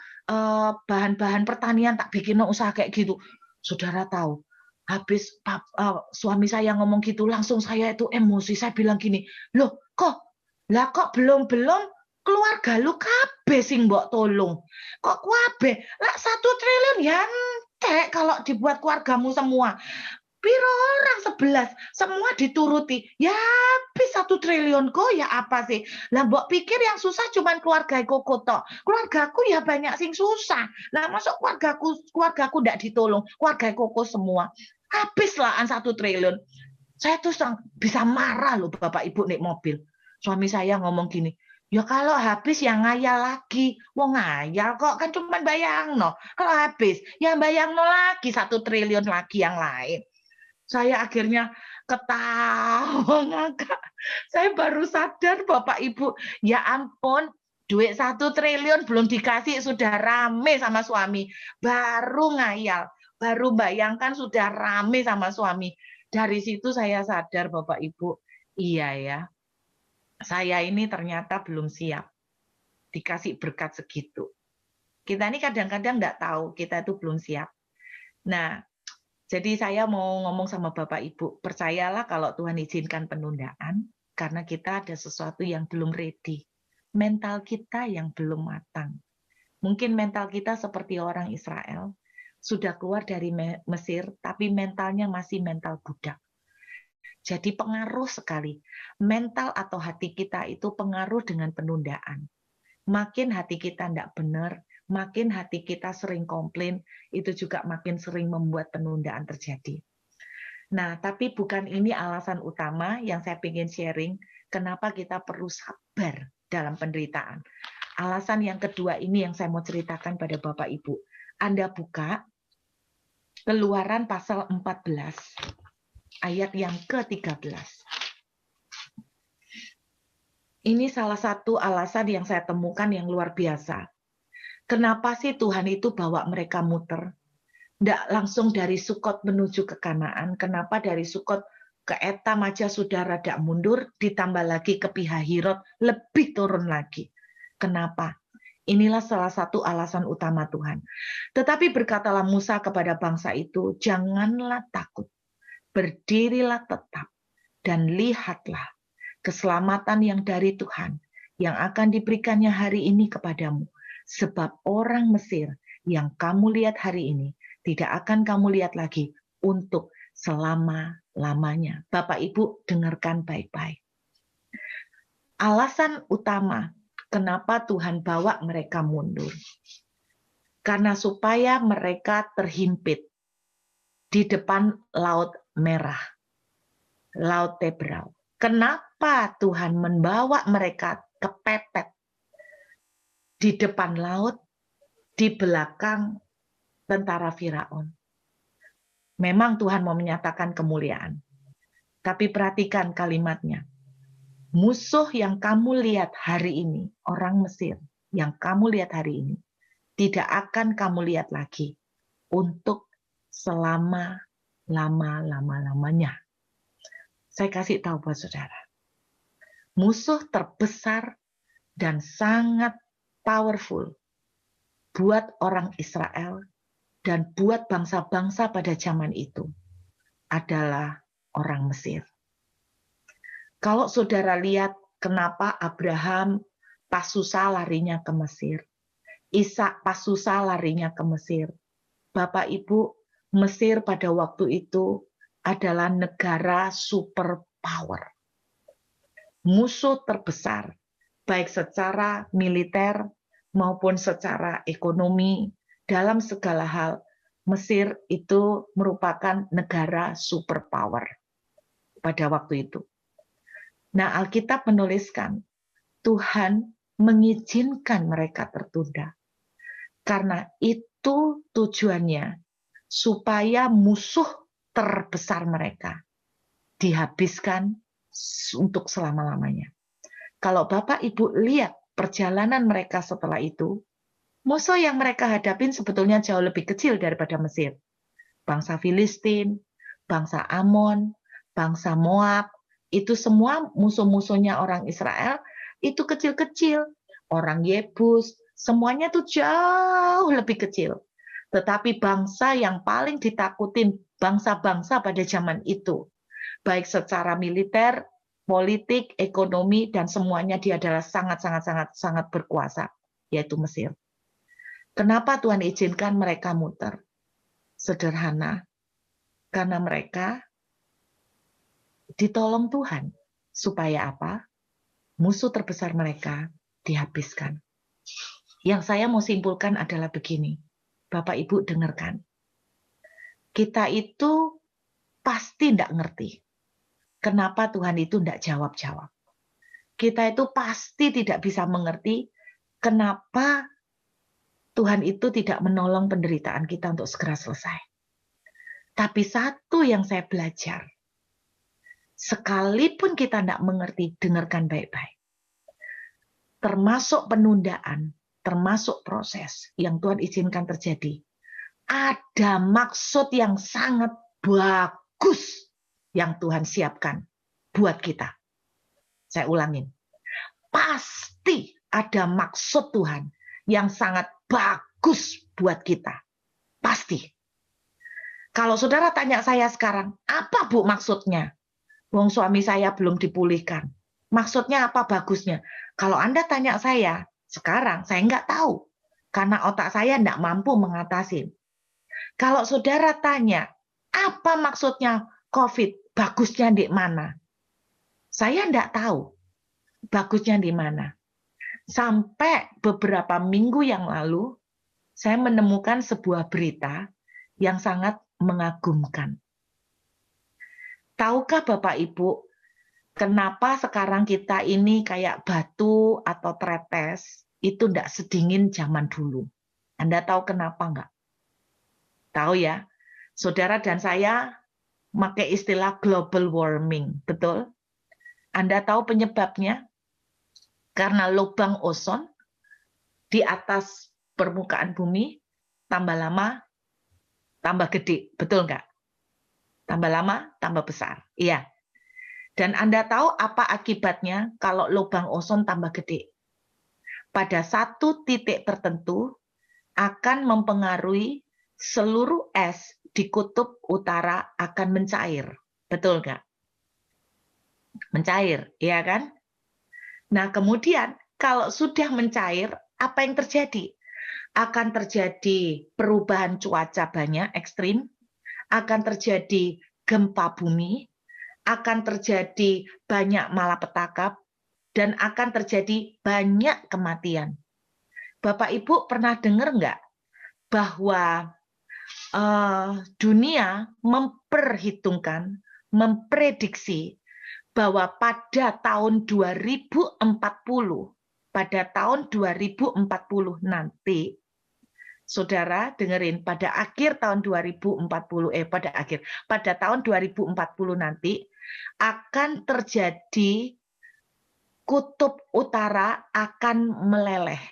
bahan-bahan pertanian tak bikin no usaha kayak gitu. Saudara tahu, habis suami saya ngomong gitu langsung saya itu emosi. Saya bilang gini, loh kok belum keluarga lu kabeh sing mbok tolong. Kok kabeh? Lah 1 triliun ya entek kalau dibuat keluargamu semua. Piro orang 11 semua dituruti. Ya habis 1 triliun kok ya apa sih? Lah mbok pikir yang susah cuman keluarga Koko tok. Keluargaku ya banyak sing susah. Lah masuk keluargaku ndak ditolong. Keluarga Koko semua. Habislah 1 triliun. Saya tuh bisa marah loh Bapak Ibu naik mobil. Suami saya ngomong gini, ya kalau habis ya ngayal lagi. Wong ngayal kok kan cuma bayang no. Kalau habis ya bayang no lagi 1 triliun lagi yang lain. Saya akhirnya ketawa ngakak. Saya baru sadar Bapak Ibu, ya ampun, duit 1 triliun belum dikasih sudah rame sama suami. Baru ngayal, baru bayangkan sudah rame sama suami. Dari situ saya sadar Bapak Ibu, iya ya, saya ini ternyata belum siap dikasih berkat segitu. Kita ini kadang-kadang enggak tahu kita itu belum siap. Nah, jadi saya mau ngomong sama Bapak Ibu, percayalah kalau Tuhan izinkan penundaan, karena kita ada sesuatu yang belum ready. Mental kita yang belum matang. Mungkin mental kita seperti orang Israel, sudah keluar dari Mesir, tapi mentalnya masih mental budak. Jadi pengaruh sekali. Mental atau hati kita itu pengaruh dengan penundaan. Makin hati kita tidak benar, makin hati kita sering komplain, itu juga makin sering membuat penundaan terjadi. Nah, tapi bukan ini alasan utama yang saya ingin sharing, kenapa kita perlu sabar dalam penderitaan. Alasan yang kedua ini yang saya mau ceritakan pada Bapak Ibu. Anda buka Keluaran pasal 14, ayat yang ke-13. Ini salah satu alasan yang saya temukan yang luar biasa. Kenapa sih Tuhan itu bawa mereka muter? Nggak langsung dari Sukot menuju ke Kanaan. Kenapa dari Sukot ke Etam aja sudah rada mundur, ditambah lagi ke Pihahirot, lebih turun lagi. Kenapa? Inilah salah satu alasan utama Tuhan. Tetapi berkatalah Musa kepada bangsa itu, janganlah takut, berdirilah tetap, dan lihatlah, keselamatan yang dari Tuhan yang akan diberikannya hari ini kepadamu. Sebab orang Mesir yang kamu lihat hari ini tidak akan kamu lihat lagi untuk selama-lamanya. Bapak Ibu dengarkan baik-baik. Alasan utama kenapa Tuhan bawa mereka mundur. Karena supaya mereka terhimpit di depan Laut Merah, Laut Tebrau. Kenapa Tuhan membawa mereka kepepet di depan laut, di belakang tentara Firaun? Memang Tuhan mau menyatakan kemuliaan. Tapi perhatikan kalimatnya. Musuh yang kamu lihat hari ini, orang Mesir yang kamu lihat hari ini, tidak akan kamu lihat lagi untuk selama-lamanya. Saya kasih tahu buat saudara. Musuh terbesar dan sangat powerful buat orang Israel dan buat bangsa-bangsa pada zaman itu adalah orang Mesir. Kalau saudara lihat kenapa Abraham pas susah larinya ke Mesir, Ishak pas susah larinya ke Mesir. Bapak Ibu, Mesir pada waktu itu adalah negara superpower. Musuh terbesar, baik secara militer maupun secara ekonomi, dalam segala hal, Mesir itu merupakan negara superpower pada waktu itu. Nah, Alkitab menuliskan, Tuhan mengizinkan mereka tertunda. Karena itu tujuannya, supaya musuh terbesar mereka dihabiskan untuk selama-lamanya. Kalau Bapak Ibu lihat perjalanan mereka setelah itu, musuh yang mereka hadapin sebetulnya jauh lebih kecil daripada Mesir. Bangsa Filistin, bangsa Amon, bangsa Moab, itu semua musuh-musuhnya orang Israel, itu kecil-kecil. Orang Yebus, semuanya itu jauh lebih kecil. Tetapi bangsa yang paling ditakutin bangsa-bangsa pada zaman itu, baik secara militer, politik, ekonomi, dan semuanya dia adalah sangat berkuasa, yaitu Mesir. Kenapa Tuhan izinkan mereka muter? Sederhana, karena mereka ditolong Tuhan. Supaya apa? Musuh terbesar mereka dihabiskan. Yang saya mau simpulkan adalah begini. Bapak Ibu dengarkan. Kita itu pasti tidak ngerti. Kenapa Tuhan itu tidak jawab-jawab. Kita itu pasti tidak bisa mengerti kenapa Tuhan itu tidak menolong penderitaan kita untuk segera selesai. Tapi satu yang saya belajar, sekalipun kita tidak mengerti, dengarkan baik-baik. Termasuk penundaan, termasuk proses yang Tuhan izinkan terjadi. Ada maksud yang sangat bagus yang Tuhan siapkan buat kita. Saya ulangin. Pasti ada maksud Tuhan yang sangat bagus buat kita. Pasti. Kalau saudara tanya saya sekarang, apa Bu maksudnya? Wong suami saya belum dipulihkan. Maksudnya apa bagusnya? Kalau Anda tanya saya, sekarang saya nggak tahu. Karena otak saya nggak mampu mengatasi. Kalau saudara tanya, apa maksudnya COVID? Bagusnya di mana? Saya nggak tahu bagusnya di mana. Sampai beberapa minggu yang lalu, saya menemukan sebuah berita yang sangat mengagumkan. Tahukah Bapak Ibu, kenapa sekarang kita ini kayak batu atau tretes, itu tidak sedingin zaman dulu? Anda tahu kenapa enggak? Tahu ya? Saudara dan saya pakai istilah global warming, betul? Anda tahu penyebabnya? Karena lubang ozon di atas permukaan bumi tambah lama, tambah gede, betul enggak? Tambah lama, tambah besar. Iya. Dan Anda tahu apa akibatnya kalau lubang ozon tambah gede? Pada satu titik tertentu akan mempengaruhi seluruh es di kutub utara akan mencair. Betul nggak? mencair, ya kan? Nah, kemudian kalau sudah mencair, apa yang terjadi? Akan terjadi perubahan cuaca banyak ekstrim, akan terjadi gempa bumi, akan terjadi banyak malapetaka, dan akan terjadi banyak kematian. Bapak Ibu pernah dengar nggak bahwa dunia memperhitungkan, memprediksi bahwa pada tahun 2040, nanti, saudara dengerin, pada tahun 2040 nanti akan terjadi kutub utara akan meleleh.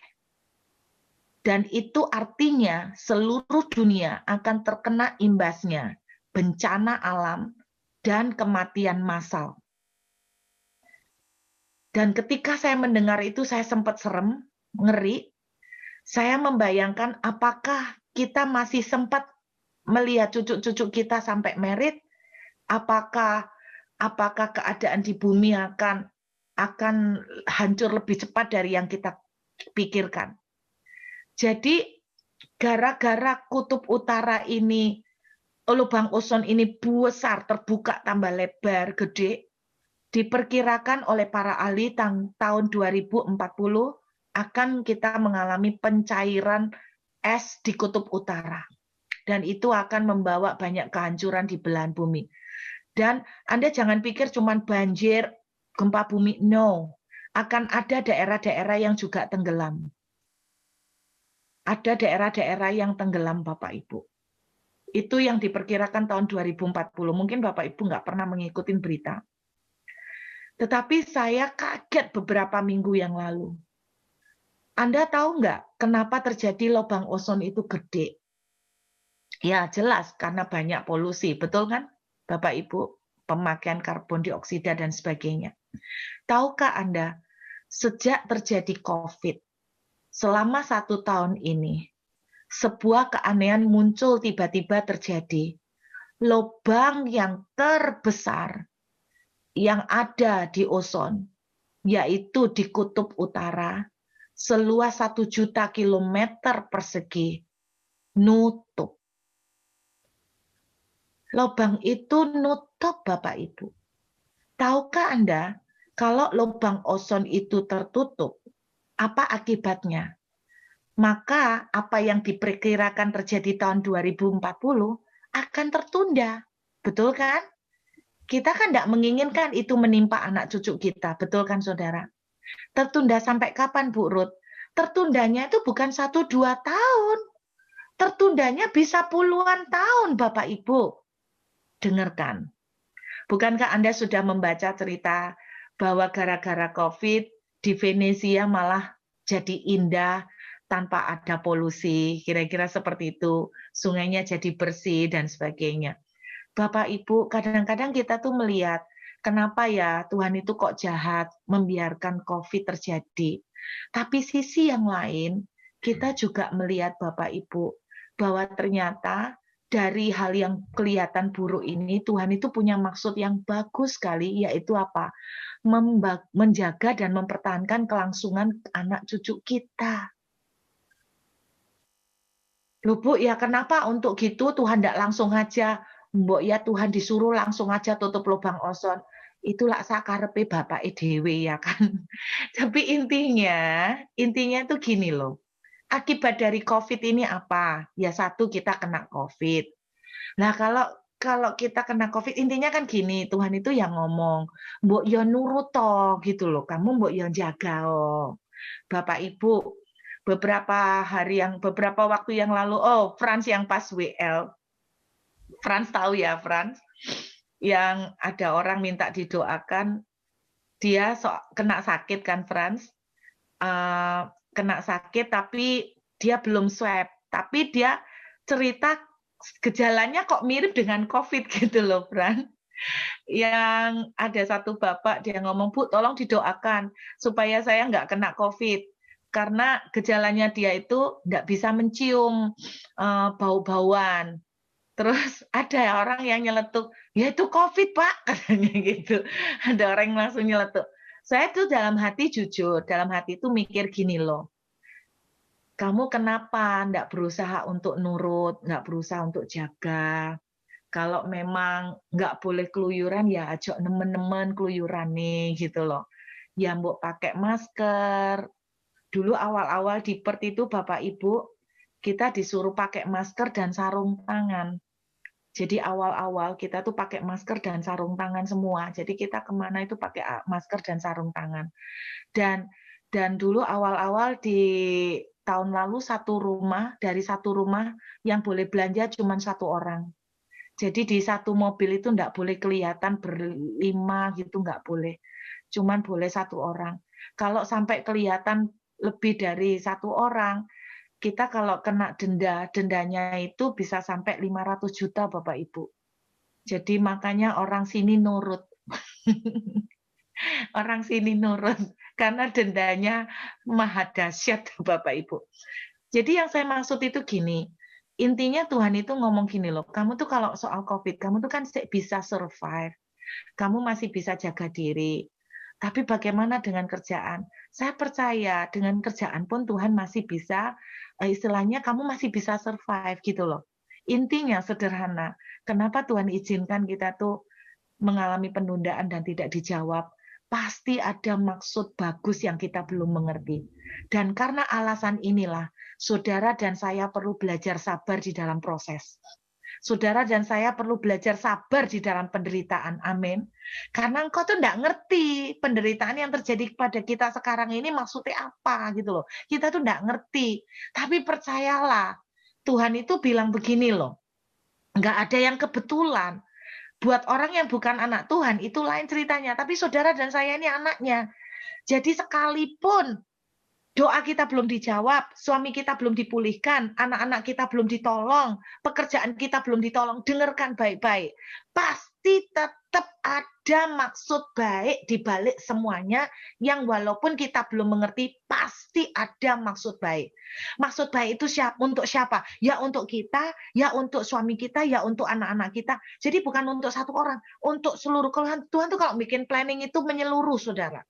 Dan itu artinya seluruh dunia akan terkena imbasnya, bencana alam dan kematian massal. Dan ketika saya mendengar itu, saya sempat serem, ngeri. Saya membayangkan apakah kita masih sempat melihat cucu-cucu kita sampai merit, apakah keadaan di bumi akan hancur lebih cepat dari yang kita pikirkan. Jadi gara-gara kutub utara ini, lubang ozon ini besar, terbuka, tambah lebar, gede, diperkirakan oleh para ahli tahun 2040 akan kita mengalami pencairan es di kutub utara. Dan itu akan membawa banyak kehancuran di belahan bumi. Dan Anda jangan pikir cuma banjir, gempa bumi, no. Akan ada daerah-daerah yang juga tenggelam. Ada daerah-daerah yang tenggelam, Bapak Ibu. Itu yang diperkirakan tahun 2040. Mungkin Bapak Ibu nggak pernah mengikuti berita. Tetapi saya kaget beberapa minggu yang lalu. Anda tahu nggak kenapa terjadi lubang ozon itu gede? Ya jelas, karena banyak polusi. Betul kan, Bapak Ibu? Pemakaian karbon dioksida dan sebagainya. Tahukah Anda, sejak terjadi COVID, selama 1 tahun ini, sebuah keanehan muncul tiba-tiba terjadi. Lubang yang terbesar yang ada di ozon, yaitu di kutub utara, seluas 1 juta kilometer persegi, nutup. Lubang itu nutup, Bapak Ibu. Tahukah Anda, kalau lubang ozon itu tertutup, apa akibatnya? Maka apa yang diperkirakan terjadi tahun 2040 akan tertunda. Betul kan? Kita kan tidak menginginkan itu menimpa anak cucu kita. Betul kan, saudara? Tertunda sampai kapan, Bu Ruth? Tertundanya itu bukan 1-2 tahun. Tertundanya bisa puluhan tahun, Bapak Ibu. Dengarkan. Bukankah Anda sudah membaca cerita bahwa gara-gara COVID di Venesia malah jadi indah tanpa ada polusi, kira-kira seperti itu. Sungainya jadi bersih dan sebagainya. Bapak Ibu, kadang-kadang kita tuh melihat kenapa ya Tuhan itu kok jahat membiarkan COVID terjadi. Tapi sisi yang lain, kita juga melihat Bapak Ibu bahwa ternyata dari hal yang kelihatan buruk ini, Tuhan itu punya maksud yang bagus sekali, yaitu apa? Menjaga dan mempertahankan kelangsungan anak cucu kita. Loh Bu, ya kenapa untuk gitu Tuhan tidak langsung aja, mbok ya Tuhan disuruh langsung aja tutup lubang ozon. Itulah sakarepe Bapak dhewe ya kan. Tapi intinya itu gini loh. Akibat dari COVID ini apa? Ya satu, kita kena COVID. Nah, kalau kita kena COVID, intinya kan gini, Tuhan itu yang ngomong, mbok yo nurut toh gitu loh. Kamu mbok yo jaga oh. Bapak Ibu, beberapa waktu yang lalu, oh, Frans yang pas WL. Frans tahu ya, Frans? Yang ada orang minta didoakan, dia kena sakit kan, Frans? Kena sakit tapi dia belum swab, tapi dia cerita gejalanya kok mirip dengan COVID gitu loh, Fran. Yang ada satu bapak dia ngomong, Bu tolong didoakan supaya saya nggak kena COVID, karena gejalanya dia itu nggak bisa mencium bau-bauan. Terus ada orang yang nyeletuk, "Ya itu Covid, Pak," katanya gitu. Ada orang yang langsung nyeletuk. Saya tuh dalam hati jujur, dalam hati itu mikir gini loh, "Kamu kenapa ndak berusaha untuk nurut, nggak berusaha untuk jaga? Kalau memang nggak boleh keluyuran, ya ajak nemen-nemen keluyuran nih," gitu loh. Ya mbok pakai masker. Dulu awal-awal di Perth itu Bapak Ibu, kita disuruh pakai masker dan sarung tangan. Jadi awal-awal kita tuh pakai masker dan sarung tangan semua. Jadi kita kemana itu pakai masker dan sarung tangan. Dan dulu awal-awal di tahun lalu dari satu rumah yang boleh belanja cuma satu orang. Jadi di satu mobil itu nggak boleh kelihatan berlima gitu, nggak boleh. Cuman boleh satu orang. Kalau sampai kelihatan lebih dari satu orang, kita kalau kena dendanya itu bisa sampai 500 juta Bapak Ibu. Jadi makanya orang sini nurut. Orang sini nurut karena dendanya maha dahsyat Bapak Ibu. Jadi yang saya maksud itu gini, intinya Tuhan itu ngomong gini loh, kamu tuh kalau soal Covid, kamu tuh kan bisa survive, kamu masih bisa jaga diri. Tapi bagaimana dengan kerjaan? Saya percaya dengan kerjaan pun Tuhan masih bisa, istilahnya kamu masih bisa survive gitu loh. Intinya sederhana, kenapa Tuhan izinkan kita tuh mengalami penundaan dan tidak dijawab, pasti ada maksud bagus yang kita belum mengerti. Dan karena alasan inilah, saudara dan saya perlu belajar sabar di dalam proses. Saudara dan saya perlu belajar sabar di dalam penderitaan. Amin. Karena engkau tuh enggak ngerti penderitaan yang terjadi kepada kita sekarang ini maksudnya apa gitu loh. Kita tuh enggak ngerti. Tapi percayalah, Tuhan itu bilang begini loh, enggak ada yang kebetulan. Buat orang yang bukan anak Tuhan, itu lain ceritanya. Tapi saudara dan saya ini anaknya. Jadi sekalipun doa kita belum dijawab, suami kita belum dipulihkan, anak-anak kita belum ditolong, pekerjaan kita belum ditolong, dengarkan baik-baik. Pasti tetap ada maksud baik di balik semuanya yang walaupun kita belum mengerti, pasti ada maksud baik. Maksud baik itu untuk siapa? Ya untuk kita, ya untuk suami kita, ya untuk anak-anak kita. Jadi bukan untuk satu orang, untuk seluruh Tuhan. Tuhan tuh kalau bikin planning itu menyeluruh, saudara.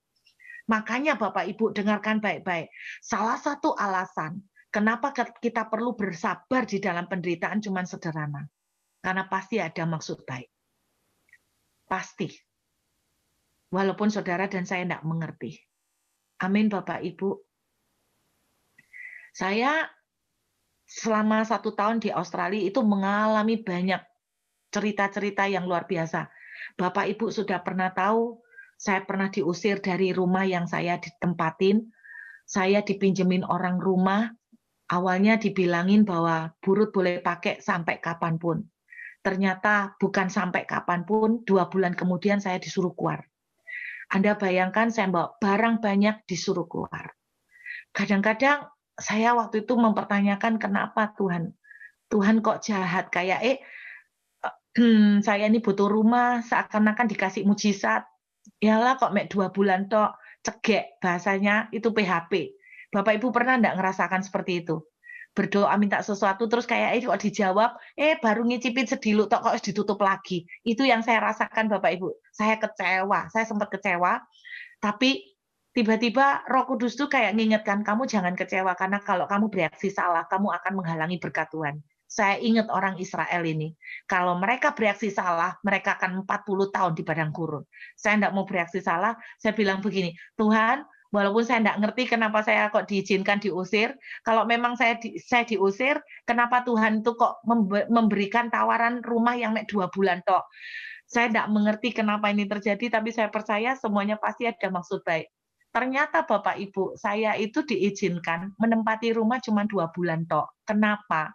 Makanya Bapak Ibu dengarkan baik-baik. Salah satu alasan kenapa kita perlu bersabar di dalam penderitaan cuma sederhana. Karena pasti ada maksud baik. Pasti. Walaupun saudara dan saya tidak mengerti. Amin Bapak Ibu. Saya selama 1 tahun di Australia itu mengalami banyak cerita-cerita yang luar biasa. Bapak Ibu sudah pernah tahu, saya pernah diusir dari rumah yang saya ditempatin. Saya dipinjemin orang rumah, awalnya dibilangin bahwa burut boleh pakai sampai kapanpun. Ternyata bukan sampai kapanpun, 2 bulan kemudian saya disuruh keluar. Anda bayangkan saya bawa barang banyak disuruh keluar. Kadang-kadang saya waktu itu mempertanyakan kenapa Tuhan. Tuhan kok jahat, kayak saya ini butuh rumah, seakan-akan dikasih mujizat. Yalah kok 2 bulan tok, cegek bahasanya itu PHP. Bapak Ibu pernah enggak ngerasakan seperti itu? Berdoa minta sesuatu terus kayak kok dijawab, baru ngicipin sediluk tok kok ditutup lagi. Itu yang saya rasakan Bapak Ibu. Saya kecewa, saya sempat kecewa, tapi tiba-tiba Roh Kudus tuh kayak ngingetkan, kamu jangan kecewa karena kalau kamu bereaksi salah, kamu akan menghalangi berkat Tuhan. Saya ingat orang Israel ini. Kalau mereka bereaksi salah, mereka akan 40 tahun di padang gurun. Saya tidak mau bereaksi salah, saya bilang begini, Tuhan, walaupun saya tidak ngerti kenapa saya kok diizinkan diusir, kalau memang saya diusir, kenapa Tuhan itu kok memberikan tawaran rumah yang 2 bulan tok. Saya tidak mengerti kenapa ini terjadi, tapi saya percaya semuanya pasti ada maksud baik. Ternyata Bapak Ibu, saya itu diizinkan menempati rumah cuma 2 bulan tok. Kenapa?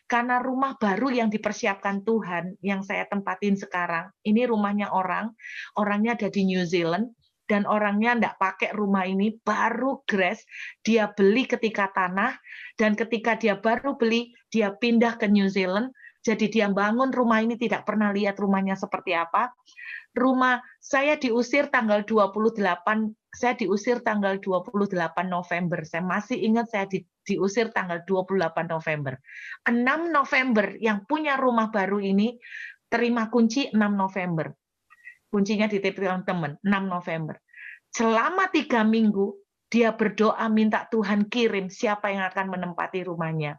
Karena rumah baru yang dipersiapkan Tuhan, yang saya tempatin sekarang, ini rumahnya orangnya ada di New Zealand, dan orangnya enggak pakai rumah ini, baru grace, dia beli ketika tanah, dan ketika dia baru beli, dia pindah ke New Zealand, jadi dia bangun rumah ini tidak pernah lihat rumahnya seperti apa. Rumah saya diusir tanggal 28 November. Saya masih ingat saya diusir tanggal 28 November. 6 November yang punya rumah baru ini terima kunci 6 November. Kuncinya dititipkan teman 6 November. Selama 3 minggu dia berdoa minta Tuhan kirim siapa yang akan menempati rumahnya.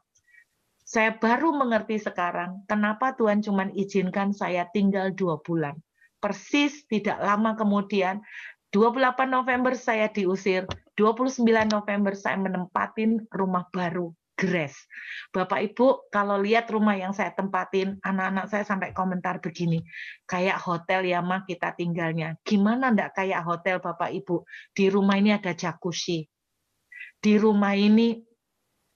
Saya baru mengerti sekarang kenapa Tuhan cuma izinkan saya tinggal 2 bulan. Persis tidak lama kemudian 28 November saya diusir, 29 November saya menempatin rumah baru, Grace. Bapak Ibu, kalau lihat rumah yang saya tempatin, anak-anak saya sampai komentar begini, kayak hotel ya mah kita tinggalnya. Gimana enggak kayak hotel Bapak Ibu? Di rumah ini ada jacuzzi. Di rumah ini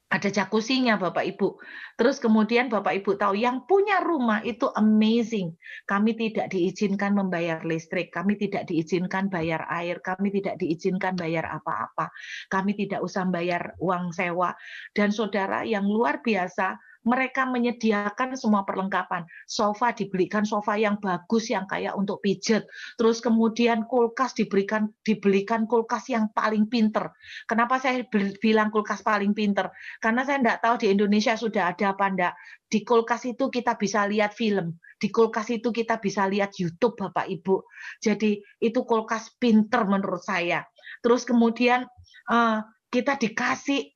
ada jacuzzinya Bapak Ibu. Terus kemudian Bapak Ibu tahu yang punya rumah itu amazing. Kami tidak diizinkan membayar listrik, kami tidak diizinkan bayar air, kami tidak diizinkan bayar apa-apa. Kami tidak usah bayar uang sewa. Dan saudara yang luar biasa, mereka menyediakan semua perlengkapan. Sofa dibelikan sofa yang bagus, yang kayak untuk pijet. Terus kemudian kulkas dibelikan kulkas yang paling pinter. Kenapa saya bilang kulkas paling pinter? Karena saya tidak tahu di Indonesia sudah ada apa enggak. Di kulkas itu kita bisa lihat film. Di kulkas itu kita bisa lihat YouTube, Bapak Ibu. Jadi itu kulkas pinter menurut saya. Terus kemudian kita dikasih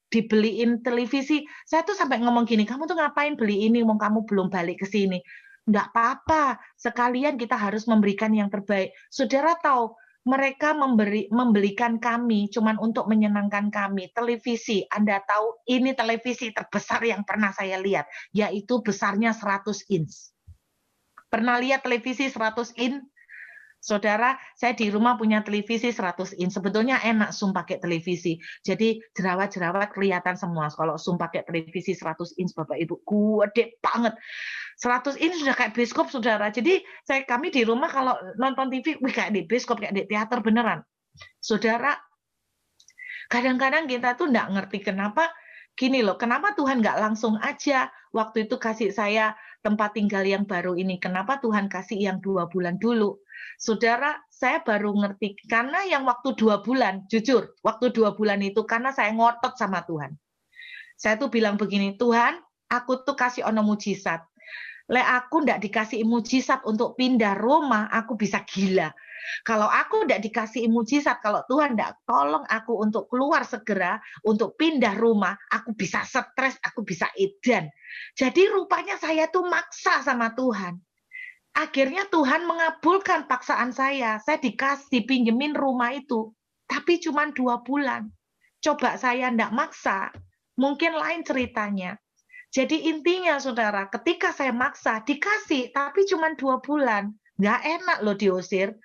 dibeliin televisi. Saya tuh sampai ngomong gini, kamu tuh ngapain beli ini, mau kamu belum balik ke sini. Enggak apa-apa, sekalian kita harus memberikan yang terbaik. Saudara tahu, mereka membelikan kami cuman untuk menyenangkan kami. Televisi, Anda tahu ini televisi terbesar yang pernah saya lihat, yaitu besarnya 100 inch. Pernah lihat televisi 100 inch? Saudara, saya di rumah punya televisi 100 inch. Sebetulnya enak Zoom pakai televisi. Jadi jerawat-jerawat kelihatan semua. Kalau Zoom pakai televisi 100 inch, Bapak Ibu, gede banget. 100 inch sudah kayak bioskop, Saudara. Jadi kami di rumah kalau nonton TV, wih kayak di bioskop, kayak di teater beneran. Saudara, kadang-kadang kita tuh nggak ngerti kenapa gini loh, kenapa Tuhan nggak langsung aja waktu itu kasih saya tempat tinggal yang baru ini. Kenapa Tuhan kasih yang 2 bulan dulu? Saudara, saya baru ngerti karena yang waktu 2 bulan, jujur, waktu 2 bulan itu karena saya ngotot sama Tuhan. Saya tuh bilang begini, Tuhan, aku tuh kasih ono mujizat. Le aku ndak dikasih mujizat untuk pindah rumah, aku bisa gila. Kalau aku ndak dikasih mujizat, kalau Tuhan ndak tolong aku untuk keluar segera, untuk pindah rumah, aku bisa stres, aku bisa edan. Jadi rupanya saya tuh maksa sama Tuhan. Akhirnya Tuhan mengabulkan paksaan saya. Saya dipinjemin rumah itu, tapi cuma 2 bulan. Coba saya ndak maksa, mungkin lain ceritanya. Jadi intinya saudara, ketika saya maksa, dikasih, tapi cuma 2 bulan. Nggak enak loh diusir.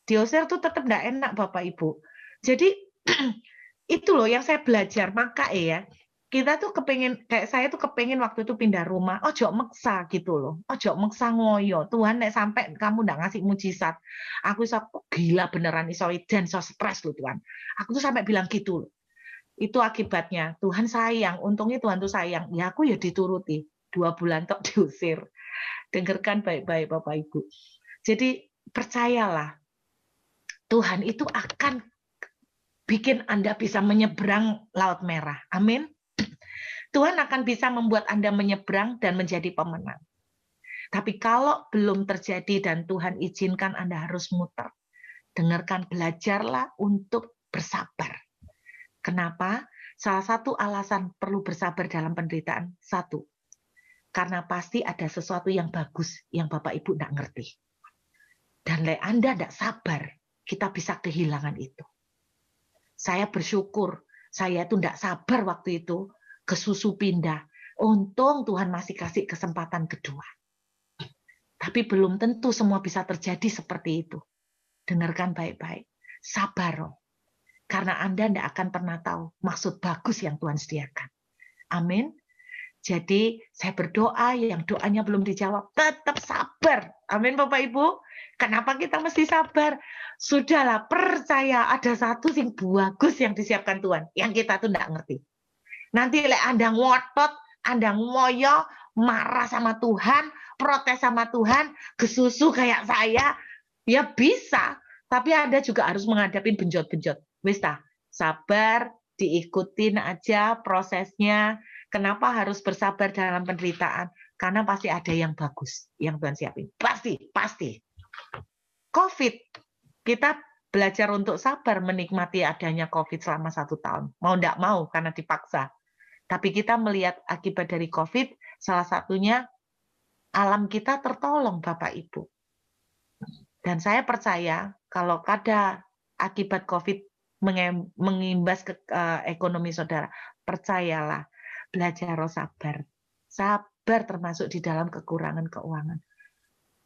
Diusir tuh tetap nggak enak Bapak Ibu. Jadi itu loh yang saya belajar. Maka ya, kita tuh kepengen, kayak saya tuh kepengen waktu itu pindah rumah. Ojo maksa gitu loh. Ojo maksa ngoyo. Tuhan nek sampai kamu nggak ngasih mujizat. Aku iso gila beneran iso dan iso stres loh Tuhan. Aku tuh sampai bilang gitu loh. Itu akibatnya Tuhan sayang, untungnya Tuhan tuh sayang. Ya aku ya dituruti. 2 bulan tok diusir. Dengarkan baik-baik Bapak Ibu. Jadi percayalah, Tuhan itu akan bikin Anda bisa menyeberang Laut Merah. Amin. Tuhan akan bisa membuat Anda menyeberang dan menjadi pemenang. Tapi kalau belum terjadi dan Tuhan izinkan, Anda harus muter. Dengarkan, belajarlah untuk bersabar. Kenapa? Salah satu alasan perlu bersabar dalam penderitaan, satu, karena pasti ada sesuatu yang bagus yang Bapak Ibu tidak ngerti. Dan Anda tidak sabar, kita bisa kehilangan itu. Saya bersyukur, saya itu tidak sabar waktu itu, ke susu pindah. Untung Tuhan masih kasih kesempatan kedua. Tapi belum tentu semua bisa terjadi seperti itu. Dengarkan baik-baik. Sabar, karena Anda tidak akan pernah tahu maksud bagus yang Tuhan sediakan. Amin. Jadi saya berdoa yang doanya belum dijawab, tetap sabar. Amin Bapak Ibu. Kenapa kita mesti sabar? Sudahlah, percaya ada satu yang bagus yang disiapkan Tuhan, yang kita tuh tidak ngerti. Nanti Anda ngotot, Anda ngoyo, marah sama Tuhan, protes sama Tuhan, kesusu kayak saya, ya bisa. Tapi Anda juga harus menghadapi benjot-benjot. Wis ta, sabar, diikutin aja prosesnya. Kenapa harus bersabar dalam penderitaan? Karena pasti ada yang bagus yang Tuhan siapin. Pasti. COVID, kita belajar untuk sabar menikmati adanya COVID selama 1 tahun. Mau enggak mau karena dipaksa. Tapi kita melihat akibat dari COVID, salah satunya alam kita tertolong, Bapak Ibu. Dan saya percaya kalau ada akibat COVID mengimbas ke ekonomi saudara, percayalah, belajar sabar. Sabar termasuk di dalam kekurangan keuangan.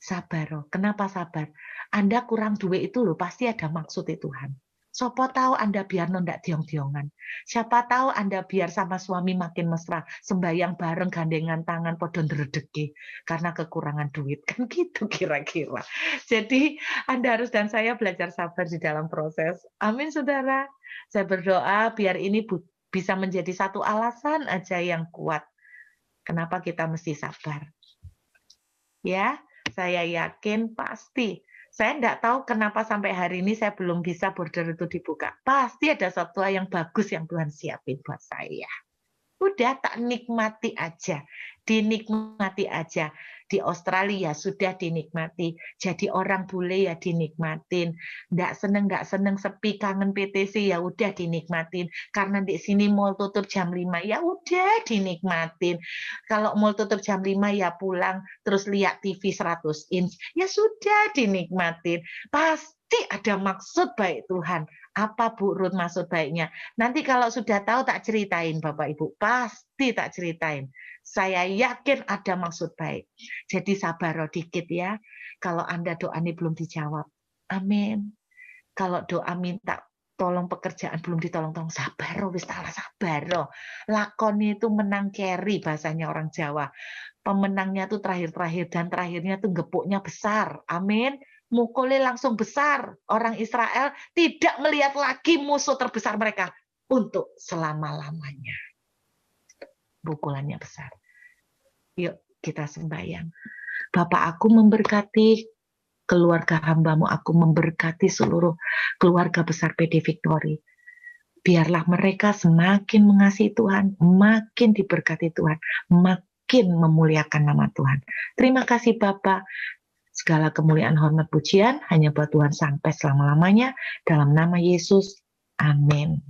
Sabar. Kenapa sabar? Anda kurang duit itu loh, pasti ada maksud Tuhan. Siapa tahu Anda biar nondak diong-diongan. Siapa tahu Anda biar sama suami makin mesra, sembahyang bareng gandengan tangan podon dredeki karena kekurangan duit. Kan gitu kira-kira. Jadi Anda harus dan saya belajar sabar di dalam proses. Amin saudara. Saya berdoa biar ini bisa menjadi satu alasan aja yang kuat. Kenapa kita mesti sabar. Ya, saya yakin pasti. Saya enggak tahu kenapa sampai hari ini saya belum bisa border itu dibuka. Pasti ada sesuatu yang bagus yang Tuhan siapin buat saya. Udah tak nikmati aja. Dinikmati aja. Di Australia sudah dinikmati. Jadi orang bule ya dinikmatin. Enggak seneng sepi kangen PTC ya udah dinikmatin. Karena di sini mall tutup jam 5 ya udah dinikmatin. Kalau mall tutup jam 5 ya pulang terus lihat TV 100 inch ya sudah dinikmatin. Pasti ada maksud baik Tuhan. Apa Bu Ruth maksud baiknya? Nanti kalau sudah tahu tak ceritain Bapak Ibu. Pasti tak ceritain. Saya yakin ada maksud baik. Jadi sabar dikit ya. Kalau Anda doa ini belum dijawab. Amin. Kalau doa minta tolong pekerjaan belum ditolong-tolong, sabar wis sabar. Lakoni itu menang carry bahasanya orang Jawa. Pemenangnya tuh terakhir-terakhir dan terakhirnya tuh gepuknya besar. Amin. Mukulnya langsung besar. Orang Israel tidak melihat lagi musuh terbesar mereka untuk selama-lamanya. Pukulannya besar. Yuk kita sembahyang. Bapak, aku memberkati keluarga hamba-Mu, aku memberkati seluruh keluarga besar PD Victory. Biarlah mereka semakin mengasihi Tuhan, makin diberkati Tuhan, makin memuliakan nama Tuhan. Terima kasih Bapak. Segala kemuliaan, hormat, pujian hanya buat Tuhan sampai selama-lamanya. Dalam nama Yesus. Amin.